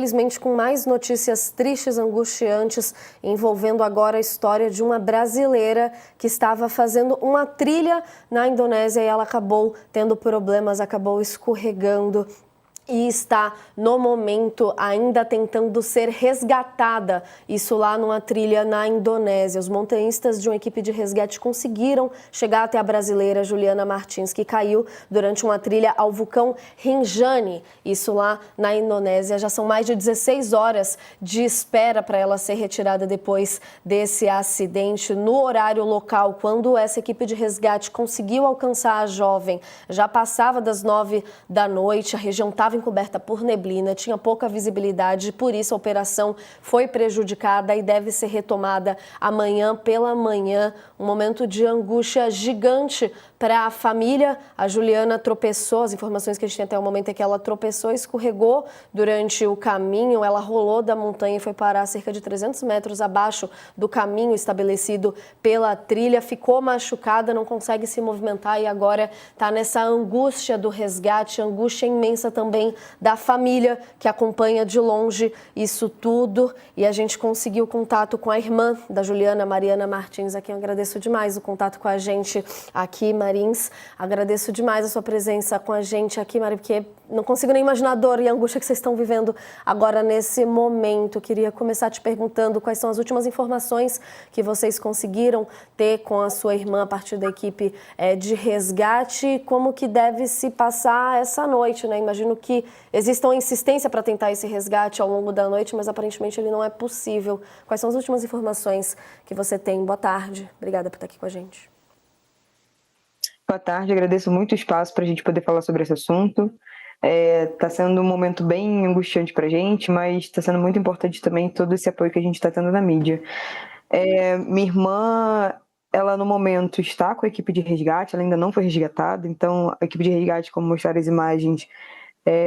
Infelizmente, com mais notícias tristes, angustiantes, envolvendo agora a história de uma brasileira que estava fazendo uma trilha na Indonésia e ela acabou tendo problemas, acabou escorregando e está, no momento, ainda tentando ser resgatada, isso lá numa trilha na Indonésia. Os montanhistas de uma equipe de resgate conseguiram chegar até a brasileira Juliana Martins, que caiu durante uma trilha ao vulcão Rinjani, isso lá na Indonésia. Já são mais de 16 horas de espera para ela ser retirada depois desse acidente. No horário local, quando essa equipe de resgate conseguiu alcançar a jovem, já passava das 9 da noite, a região estava encoberta por neblina, tinha pouca visibilidade, por isso a operação foi prejudicada e deve ser retomada amanhã pela manhã. Um momento de angústia gigante para a família. A Juliana tropeçou, as informações que a gente tem até o momento é que ela tropeçou, escorregou durante o caminho, ela rolou da montanha e foi parar cerca de 300 metros abaixo do caminho estabelecido pela trilha, ficou machucada, não consegue se movimentar e agora está nessa angústia do resgate, angústia imensa também da família que acompanha de longe isso tudo. E a gente conseguiu contato com a irmã da Juliana, Mariana Martins, a quem eu agradeço demais o contato com a gente aqui, Marins. Agradeço demais a sua presença com a gente aqui, Mari, porque não consigo nem imaginar a dor e a angústia que vocês estão vivendo agora nesse momento. Queria começar te perguntando quais são as últimas informações que vocês conseguiram ter com a sua irmã a partir da equipe de resgate, como que deve se passar essa noite, né? Imagino que exista uma insistência para tentar esse resgate ao longo da noite, mas aparentemente ele não é possível. Quais são as últimas informações que você tem? Boa tarde. Obrigada por estar aqui com a gente. Boa tarde, agradeço muito o espaço para a gente poder falar sobre esse assunto. Está sendo um momento bem angustiante para a gente, mas está sendo muito importante também todo esse apoio que a gente está tendo na mídia. Minha irmã, ela no momento está com a equipe de resgate, ela ainda não foi resgatada, então a equipe de resgate, como mostraram as imagens,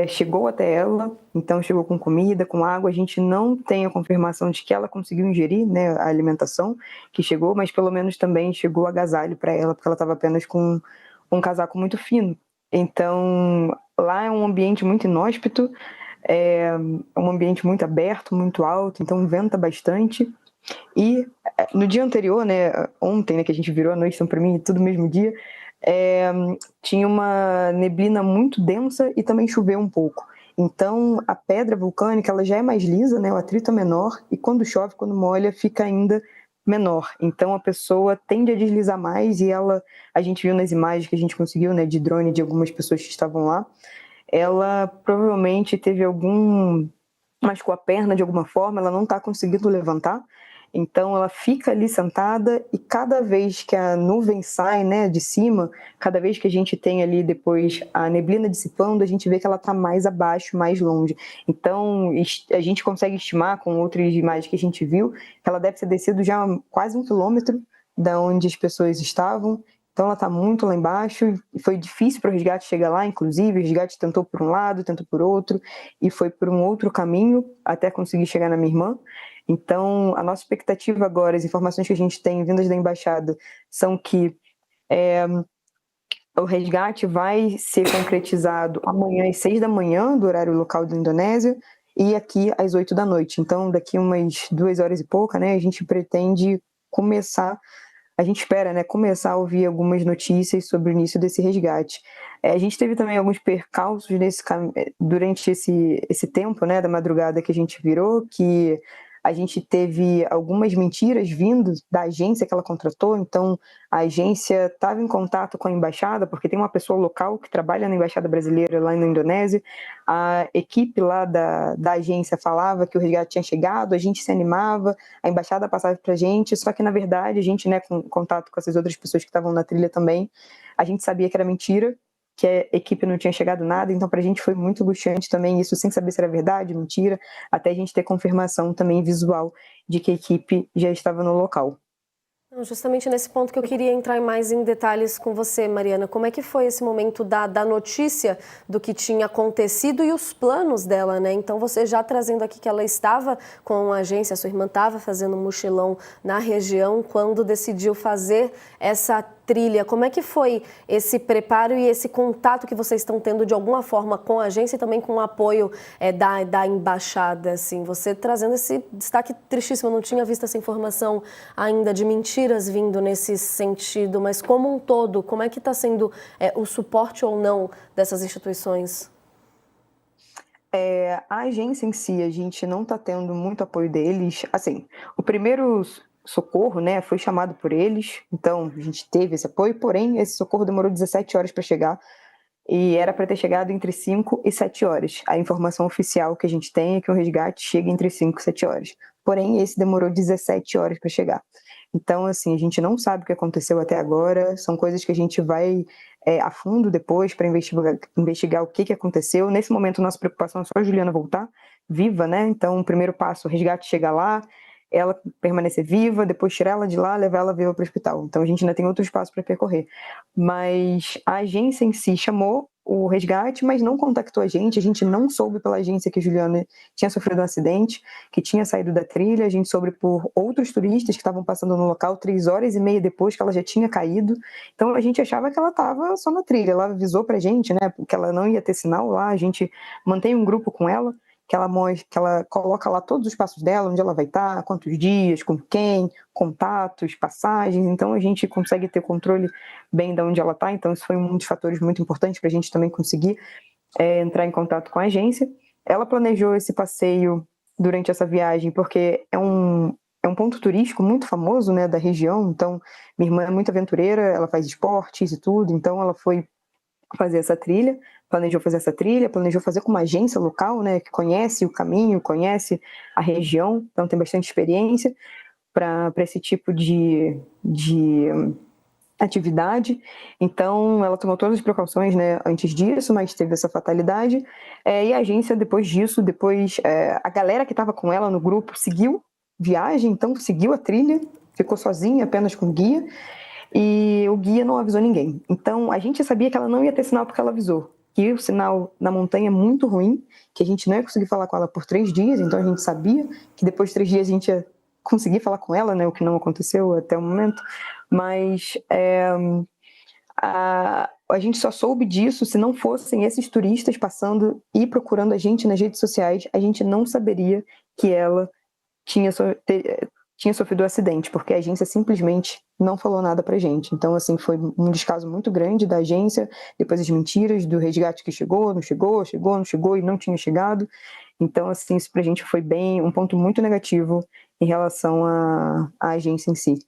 chegou até ela, então chegou com comida, com água. A gente não tem a confirmação de que ela conseguiu ingerir, né, a alimentação que chegou, mas pelo menos também chegou agasalho para ela, porque ela estava apenas com um casaco muito fino. Então, lá é um ambiente muito inóspito, é um ambiente muito aberto, muito alto, então venta bastante. E no dia anterior, né, ontem, né, que a gente virou a noite, então para mim tudo no mesmo dia, tinha uma neblina muito densa e também choveu um pouco. Então a pedra vulcânica ela já é mais lisa, né, o atrito é menor, e quando chove, quando molha, fica ainda menor. Então a pessoa tende a deslizar mais e a gente viu nas imagens que a gente conseguiu, né, de drone de algumas pessoas que estavam lá, ela provavelmente teve machucou a perna de alguma forma, ela não está conseguindo levantar, então ela fica ali sentada e cada vez que a nuvem sai, né, de cima, cada vez que a gente tem ali depois a neblina dissipando, a gente vê que ela está mais abaixo, mais longe. Então a gente consegue estimar com outras imagens que a gente viu que ela deve ter descido já quase 1 quilômetro da onde as pessoas estavam. Então ela está muito lá embaixo e foi difícil para o resgate chegar lá, inclusive o resgate tentou por um lado, tentou por outro e foi por um outro caminho até conseguir chegar na minha irmã. Então a nossa expectativa agora, as informações que a gente tem vindas da embaixada são que o resgate vai ser concretizado amanhã às 6 da manhã do horário local da Indonésia e aqui às 8 da noite. Então daqui umas 2 horas e pouca, né, a gente pretende começar. A gente espera, né, começar a ouvir algumas notícias sobre o início desse resgate. A gente teve também alguns percalços durante esse tempo, né, da madrugada que a gente virou, que a gente teve algumas mentiras vindo da agência que ela contratou. Então a agência estava em contato com a embaixada, porque tem uma pessoa local que trabalha na embaixada brasileira lá na Indonésia. A equipe lá da agência falava que o resgate tinha chegado, a gente se animava, a embaixada passava para a gente, só que na verdade a gente, né, com contato com essas outras pessoas que estavam na trilha também, a gente sabia que era mentira, que a equipe não tinha chegado nada. Então para a gente foi muito angustiante também isso, sem saber se era verdade, mentira, até a gente ter confirmação também visual de que a equipe já estava no local. Justamente nesse ponto que eu queria entrar mais em detalhes com você, Mariana. Como é que foi esse momento da notícia do que tinha acontecido e os planos dela, né? Então, você já trazendo aqui que ela estava com a agência, a sua irmã estava fazendo um mochilão na região quando decidiu fazer essa trilha. Como é que foi esse preparo e esse contato que vocês estão tendo de alguma forma com a agência e também com o apoio da embaixada? Assim, você trazendo esse destaque tristíssimo, eu não tinha visto essa informação ainda de mentiras vindo nesse sentido, mas como um todo, como é que está sendo o suporte ou não dessas instituições? A agência em si, a gente não está tendo muito apoio deles. Assim, o primeiro socorro, né, foi chamado por eles, então a gente teve esse apoio, porém esse socorro demorou 17 horas para chegar e era para ter chegado entre 5 e 7 horas. A informação oficial que a gente tem é que o resgate chega entre 5 e 7 horas. Porém, esse demorou 17 horas para chegar. Então, assim, a gente não sabe o que aconteceu até agora, são coisas que a gente vai a fundo depois para investigar o que aconteceu. Nesse momento, nossa preocupação é só a Juliana voltar viva, né? Então, o primeiro passo, o resgate chega lá, ela permanecer viva, depois tirar ela de lá, levar ela viva para o hospital. Então, a gente ainda tem outros passos para percorrer. Mas a agência em si chamou o resgate, mas não contactou a gente não soube pela agência que a Juliana tinha sofrido um acidente, que tinha saído da trilha, a gente soube por outros turistas que estavam passando no local 3 horas e meia depois que ela já tinha caído. Então a gente achava que ela estava só na trilha, ela avisou pra gente, né, que ela não ia ter sinal lá, a gente mantém um grupo com ela, que ela coloca lá todos os passos dela, onde ela vai estar, quantos dias, com quem, contatos, passagens, então a gente consegue ter controle bem de onde ela está, então isso foi um dos fatores muito importantes para a gente também conseguir entrar em contato com a agência. Ela planejou esse passeio durante essa viagem porque é um ponto turístico muito famoso, né, da região, então minha irmã é muito aventureira, ela faz esportes e tudo, então ela foi fazer essa trilha, planejou fazer essa trilha, planejou fazer com uma agência local, né, que conhece o caminho, conhece a região, então tem bastante experiência para esse tipo de atividade. Então, ela tomou todas as precauções, né, antes disso, mas teve essa fatalidade. E a agência, depois disso, a galera que estava com ela no grupo seguiu viagem, então seguiu a trilha, ficou sozinha, apenas com o guia, e o guia não avisou ninguém. Então, a gente sabia que ela não ia ter sinal porque ela avisou. Que o sinal na montanha é muito ruim, que a gente não ia conseguir falar com ela por 3 dias, então a gente sabia que depois de 3 dias a gente ia conseguir falar com ela, né, o que não aconteceu até o momento, mas a gente só soube disso se não fossem esses turistas passando e procurando a gente nas redes sociais, a gente não saberia que ela tinha sofrido um acidente, porque a agência simplesmente não falou nada pra gente. Então, assim, foi um descaso muito grande da agência, depois as mentiras do resgate que chegou, não chegou, chegou, não chegou e não tinha chegado. Então, assim, isso pra gente foi um ponto muito negativo em relação à agência em si.